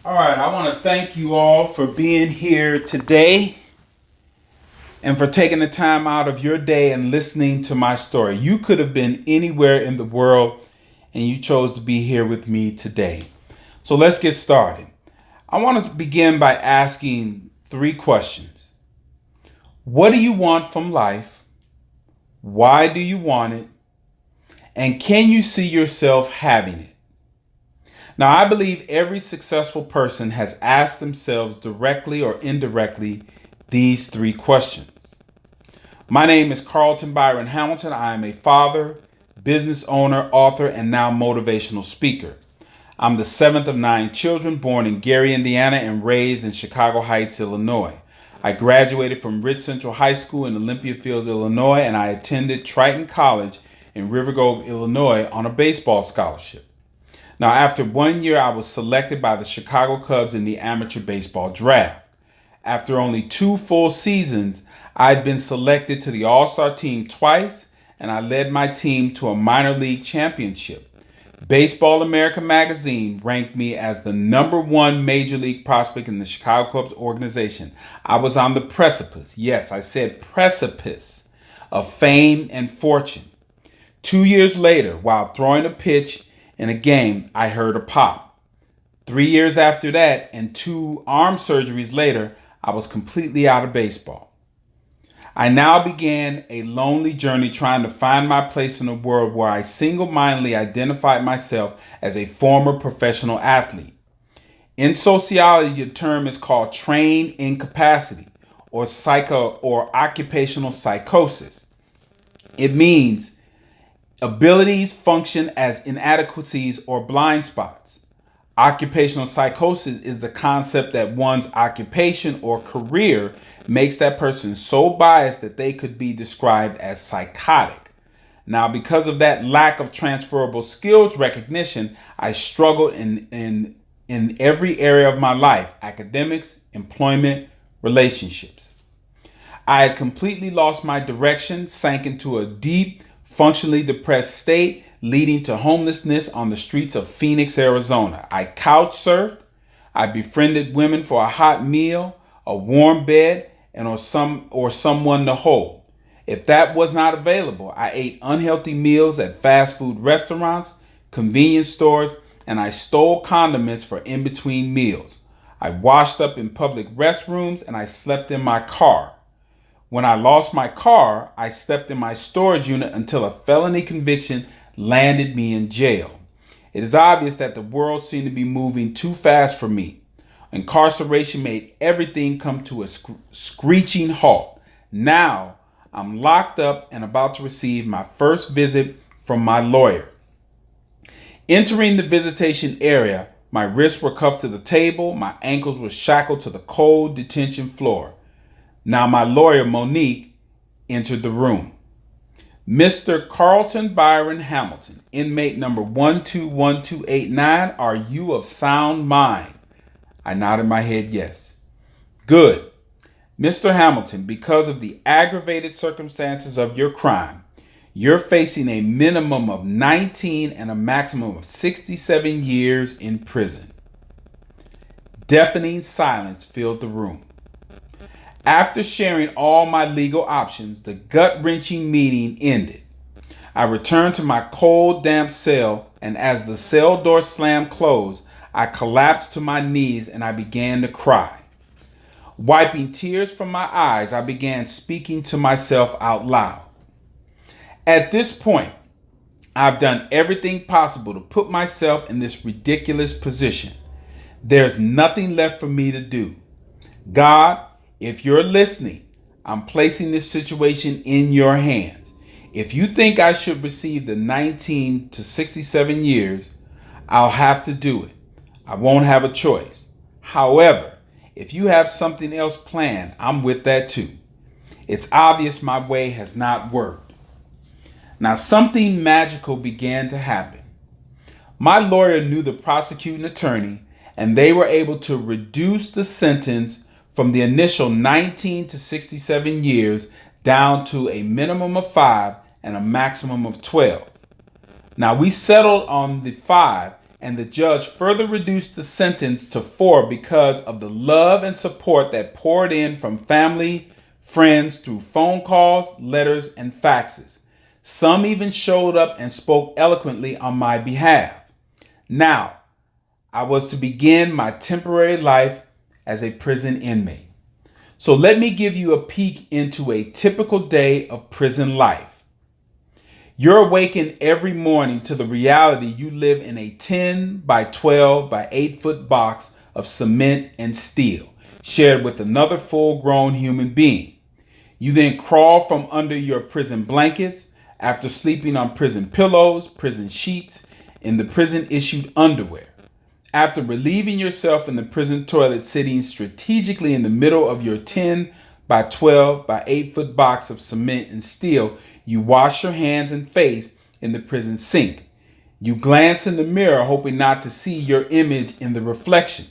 All right, I want to thank you all for being here today and for taking the time out of your day and listening to my story. You could have been anywhere in the world and you chose to be here with me today. So let's get started. I want to begin by asking three questions. What do you want from life? Why do you want it? And can you see yourself having it? Now, I believe every successful person has asked themselves directly or indirectly these three questions. My name is Carlton Byron Hamilton. I am a father, business owner, author, and now motivational speaker. I'm the seventh of nine children born in Gary, Indiana, and raised in Chicago Heights, Illinois. I graduated from Rich Central High School in Olympia Fields, Illinois, and I attended Triton College in River Grove, Illinois on a baseball scholarship. Now, after 1 year, I was selected by the Chicago Cubs in the amateur baseball draft. After only 2 full seasons, I had been selected to the All-Star team twice, and I led my team to a minor league championship. Baseball America magazine ranked me as the #1 major league prospect in the Chicago Cubs organization. I was on the precipice, yes, I said precipice, of fame and fortune. 2 years later, while throwing a pitch in a game, I heard a pop. 3 years after that, and 2 arm surgeries later, I was completely out of baseball. I now began a lonely journey trying to find my place in a world where I single-mindedly identified myself as a former professional athlete. In sociology, the term is called trained incapacity or occupational psychosis. It means abilities function as inadequacies or blind spots. Occupational psychosis is the concept that one's occupation or career makes that person so biased that they could be described as psychotic. Now, because of that lack of transferable skills recognition, I struggled in every area of my life: academics, employment, relationships. I had completely lost my direction, sank into a deep, functionally depressed state, leading to homelessness on the streets of Phoenix, Arizona. I couch surfed. I befriended women for a hot meal, a warm bed, and or someone to hold. If that was not available, I ate unhealthy meals at fast food restaurants, convenience stores, and I stole condiments for in-between meals. I washed up in public restrooms and I slept in my car. When I lost my car, I slept in my storage unit until a felony conviction landed me in jail. It is obvious that the world seemed to be moving too fast for me. Incarceration made everything come to a screeching halt. Now, I'm locked up and about to receive my first visit from my lawyer. Entering the visitation area, my wrists were cuffed to the table, my ankles were shackled to the cold detention floor. Now my lawyer, Monique, entered the room. Mr. Carlton Byron Hamilton, inmate number 121289, are you of sound mind? I nodded my head yes. Good. Mr. Hamilton, because of the aggravated circumstances of your crime, you're facing a minimum of 19 and a maximum of 67 years in prison. Deafening silence filled the room. After sharing all my legal options, the gut-wrenching meeting ended. I returned to my cold, damp cell, and as the cell door slammed closed, I collapsed to my knees and I began to cry. Wiping tears from my eyes, I began speaking to myself out loud. At this point, I've done everything possible to put myself in this ridiculous position. There's nothing left for me to do. God, if you're listening, I'm placing this situation in your hands. If you think I should receive the 19 to 67 years, I'll have to do it. I won't have a choice. However, if you have something else planned, I'm with that too. It's obvious my way has not worked. Now, something magical began to happen. My lawyer knew the prosecuting attorney, and they were able to reduce the sentence from the initial 19 to 67 years down to a minimum of 5 and a maximum of 12. Now, we settled on the 5, and the judge further reduced the sentence to 4 because of the love and support that poured in from family, friends through phone calls, letters, and faxes. Some even showed up and spoke eloquently on my behalf. Now, I was to begin my temporary life as a prison inmate. So let me give you a peek into a typical day of prison life. You're awakened every morning to the reality you live in a 10 by 12 by 8-foot box of cement and steel, shared with another full-grown human being. You then crawl from under your prison blankets after sleeping on prison pillows, prison sheets, in the prison-issued underwear. After relieving yourself in the prison toilet sitting strategically in the middle of your 10 by 12 by 8-foot box of cement and steel, you wash your hands and face in the prison sink. You glance in the mirror hoping not to see your image in the reflection.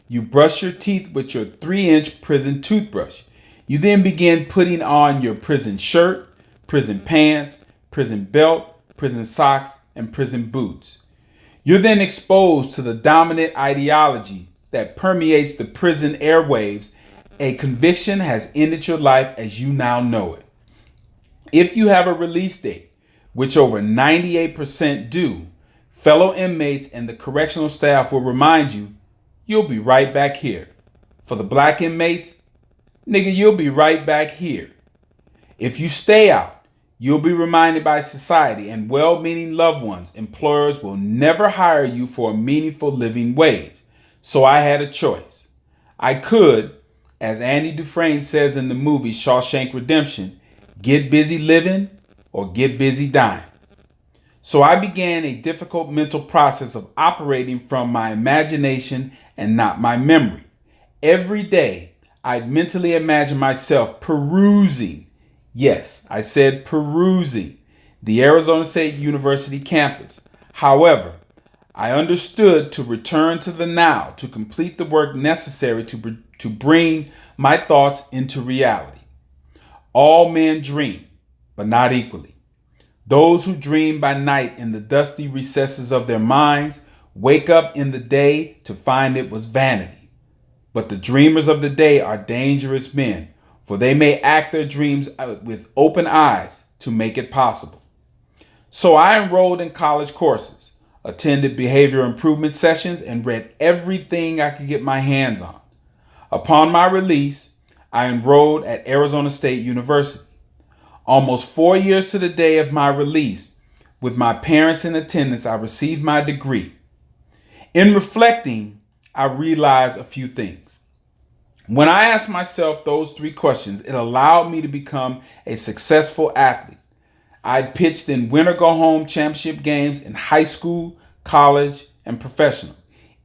You brush your teeth with your 3-inch prison toothbrush. You then begin putting on your prison shirt, prison pants, prison belt, prison socks, and prison boots. You're then exposed to the dominant ideology that permeates the prison airwaves. A conviction has ended your life as you now know it. If you have a release date, which over 98% do, fellow inmates and the correctional staff will remind you, you'll be right back here. For the black inmates, nigga, you'll be right back here. If you stay out, you'll be reminded by society and well-meaning loved ones, employers will never hire you for a meaningful living wage. So I had a choice. I could, as Andy Dufresne says in the movie Shawshank Redemption, get busy living or get busy dying. So I began a difficult mental process of operating from my imagination and not my memory. Every day, I'd mentally imagine myself perusing. Yes, I said perusing the Arizona State University campus. However, I understood to return to the now to complete the work necessary to bring my thoughts into reality. All men dream, but not equally. Those who dream by night in the dusty recesses of their minds wake up in the day to find it was vanity. But the dreamers of the day are dangerous men, for they may act their dreams out with open eyes to make it possible. So I enrolled in college courses, attended behavior improvement sessions, and read everything I could get my hands on. Upon my release, I enrolled at Arizona State University. Almost 4 years to the day of my release, with my parents in attendance, I received my degree. In reflecting, I realized a few things. When I asked myself those 3 questions, it allowed me to become a successful athlete. I'd pitched in win-or-go-home championship games in high school, college, and professional.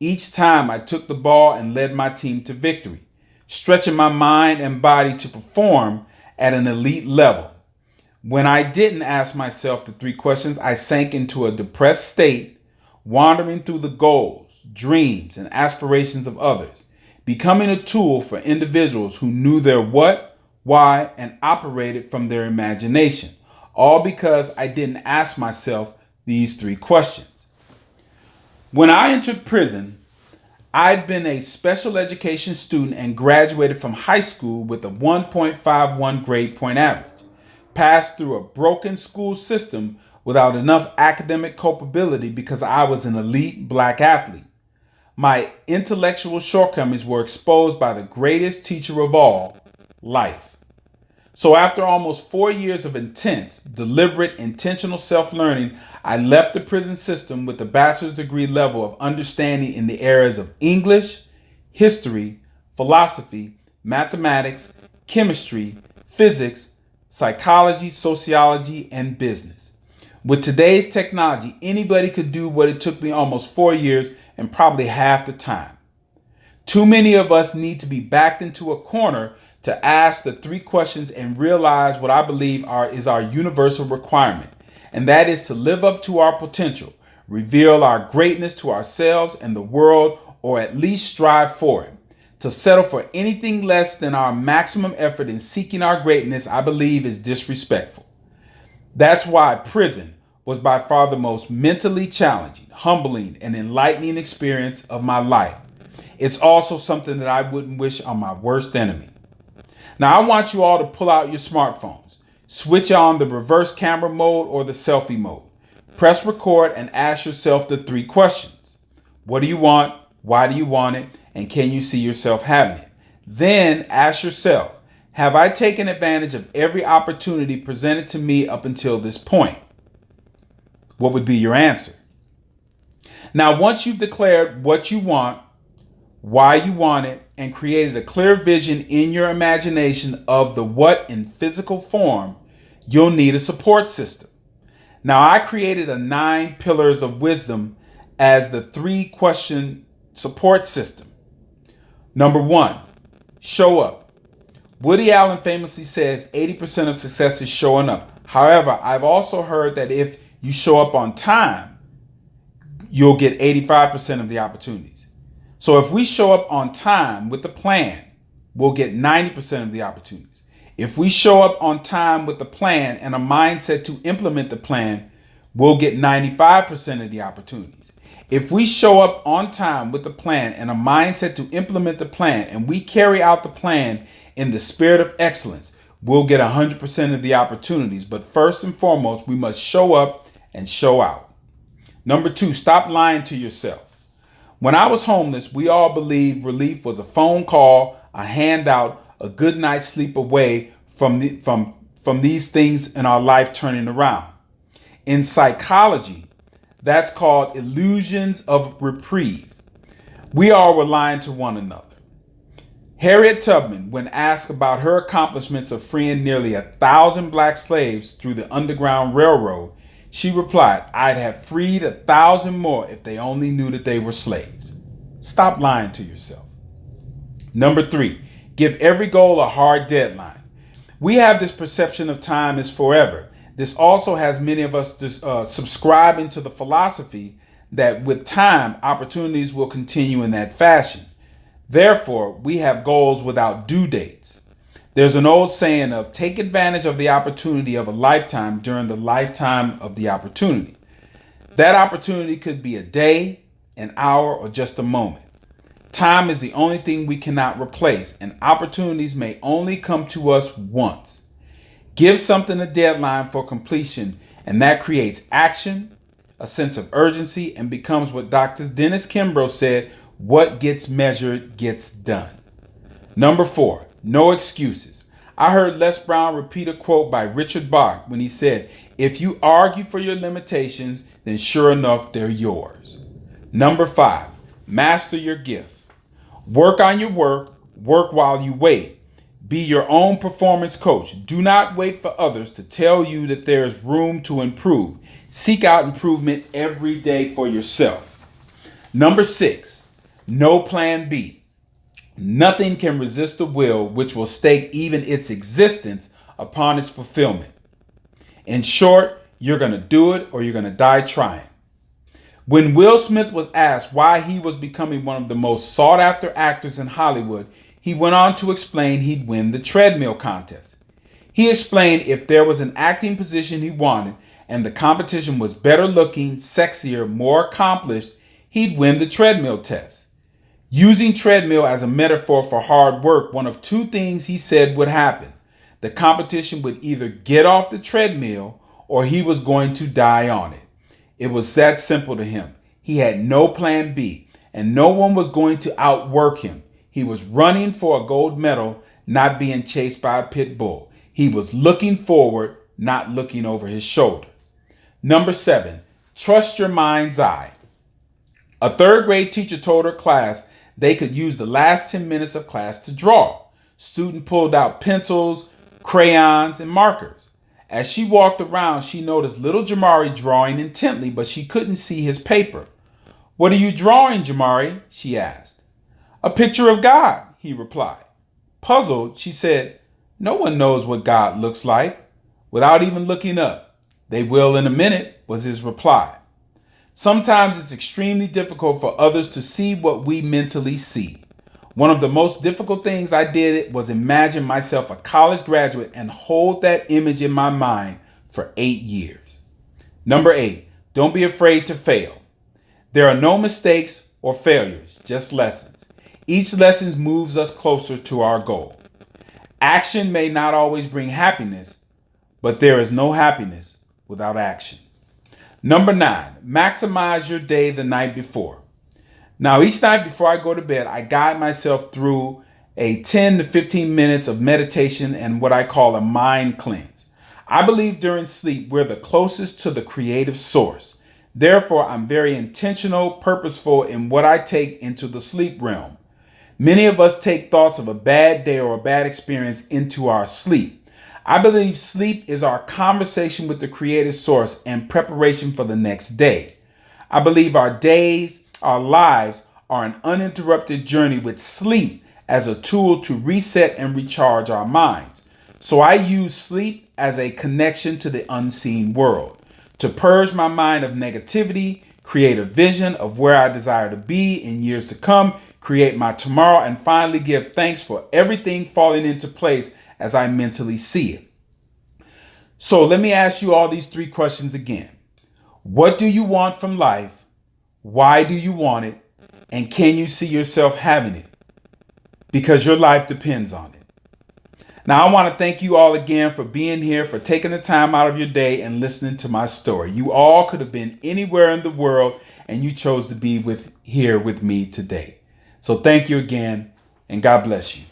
Each time I took the ball and led my team to victory, stretching my mind and body to perform at an elite level. When I didn't ask myself the 3 questions, I sank into a depressed state, wandering through the goals, dreams, and aspirations of others, becoming a tool for individuals who knew their what, why, and operated from their imagination, all because I didn't ask myself these 3 questions. When I entered prison, I'd been a special education student and graduated from high school with a 1.51 grade point average. Passed through a broken school system without enough academic culpability because I was an elite black athlete. My intellectual shortcomings were exposed by the greatest teacher of all, life. So after almost 4 years of intense, deliberate, intentional self-learning, I left the prison system with a bachelor's degree level of understanding in the areas of English, history, philosophy, mathematics, chemistry, physics, psychology, sociology, and business. With today's technology, anybody could do what it took me almost 4 years and probably half the time. Too many of us need to be backed into a corner to ask the 3 questions and realize what I believe is our universal requirement, and that is to live up to our potential, reveal our greatness to ourselves and the world, or at least strive for it. To settle for anything less than our maximum effort in seeking our greatness, I believe, is disrespectful. That's why prison, was by far the most mentally challenging, humbling, and enlightening experience of my life. It's also something that I wouldn't wish on my worst enemy. Now, I want you all to pull out your smartphones, switch on the reverse camera mode or the selfie mode. Press record and ask yourself the 3 questions. What do you want? Why do you want it? And can you see yourself having it? Then ask yourself, have I taken advantage of every opportunity presented to me up until this point? What would be your answer? Now, once you've declared what you want, why you want it, and created a clear vision in your imagination of the what in physical form, you'll need a support system. Now, I created a 9 pillars of wisdom as the 3-question support system. Number 1, show up. Woody Allen famously says 80% of success is showing up. However, I've also heard that if you show up on time, you'll get 85% of the opportunities. So if we show up on time with the plan, we'll get 90% of the opportunities. If we show up on time with the plan and a mindset to implement the plan, we'll get 95% of the opportunities. If we show up on time with the plan and a mindset to implement the plan, and we carry out the plan in the spirit of excellence, we'll get 100% of the opportunities. But first and foremost, we must show up and show out. Number 2, stop lying to yourself. When I was homeless, we all believed relief was a phone call, a handout, a good night's sleep away from these things in our life turning around. In psychology, that's called illusions of reprieve. We all were lying to one another. Harriet Tubman, when asked about her accomplishments of freeing nearly 1,000 black slaves through the Underground Railroad, she replied, "I'd have freed 1,000 more if they only knew that they were slaves." Stop lying to yourself. Number 3, give every goal a hard deadline. We have this perception of time is forever. This also has many of us subscribing to the philosophy that with time, opportunities will continue in that fashion. Therefore, we have goals without due dates. There's an old saying of take advantage of the opportunity of a lifetime during the lifetime of the opportunity. That opportunity could be a day, an hour, or just a moment. Time is the only thing we cannot replace, and opportunities may only come to us once. Give something a deadline for completion, and that creates action, a sense of urgency, and becomes what Dr. Dennis Kimbro said, what gets measured gets done. Number 4, no excuses. I heard Les Brown repeat a quote by Richard Bach when he said, "If you argue for your limitations, then sure enough, they're yours." Number 5, master your gift. Work on your work while you wait. Be your own performance coach. Do not wait for others to tell you that there's room to improve. Seek out improvement every day for yourself. Number 6, no plan B. Nothing can resist the will which will stake even its existence upon its fulfillment. In short, you're going to do it or you're going to die trying. When Will Smith was asked why he was becoming one of the most sought after actors in Hollywood, he went on to explain he'd win the treadmill contest. He explained if there was an acting position he wanted and the competition was better looking, sexier, more accomplished, he'd win the treadmill test. Using treadmill as a metaphor for hard work, one of 2 things he said would happen. The competition would either get off the treadmill or he was going to die on it. It was that simple to him. He had no plan B, and no one was going to outwork him. He was running for a gold medal, not being chased by a pit bull. He was looking forward, not looking over his shoulder. Number 7, trust your mind's eye. A 3rd grade teacher told her class they could use the last 10 minutes of class to draw. Student pulled out pencils, crayons, and markers. As she walked around, she noticed little Jamari drawing intently, but she couldn't see his paper. "What are you drawing, Jamari?" she asked. "A picture of God," he replied. Puzzled, she said, "No one knows what God looks like," without even looking up. "They will in a minute," was his reply. Sometimes it's extremely difficult for others to see what we mentally see. One of the most difficult things I did was imagine myself a college graduate and hold that image in my mind for 8 years. Number 8, don't be afraid to fail. There are no mistakes or failures, just lessons. Each lesson moves us closer to our goal. Action may not always bring happiness, but there is no happiness without action. Number 9, maximize your day the night before. Now, each night before I go to bed, I guide myself through a 10 to 15 minutes of meditation and what I call a mind cleanse. I believe during sleep, we're the closest to the creative source. Therefore, I'm very intentional, purposeful in what I take into the sleep realm. Many of us take thoughts of a bad day or a bad experience into our sleep. I believe sleep is our conversation with the creative source and preparation for the next day. I believe our days, our lives are an uninterrupted journey with sleep as a tool to reset and recharge our minds. So I use sleep as a connection to the unseen world, to purge my mind of negativity, create a vision of where I desire to be in years to come, create my tomorrow, and finally give thanks for everything falling into place as I mentally see it. So let me ask you all these 3 questions again. What do you want from life? Why do you want it? And can you see yourself having it? Because your life depends on it. Now, I want to thank you all again for being here, for taking the time out of your day and listening to my story. You all could have been anywhere in the world, and you chose to be here with me today. So thank you again, and God bless you.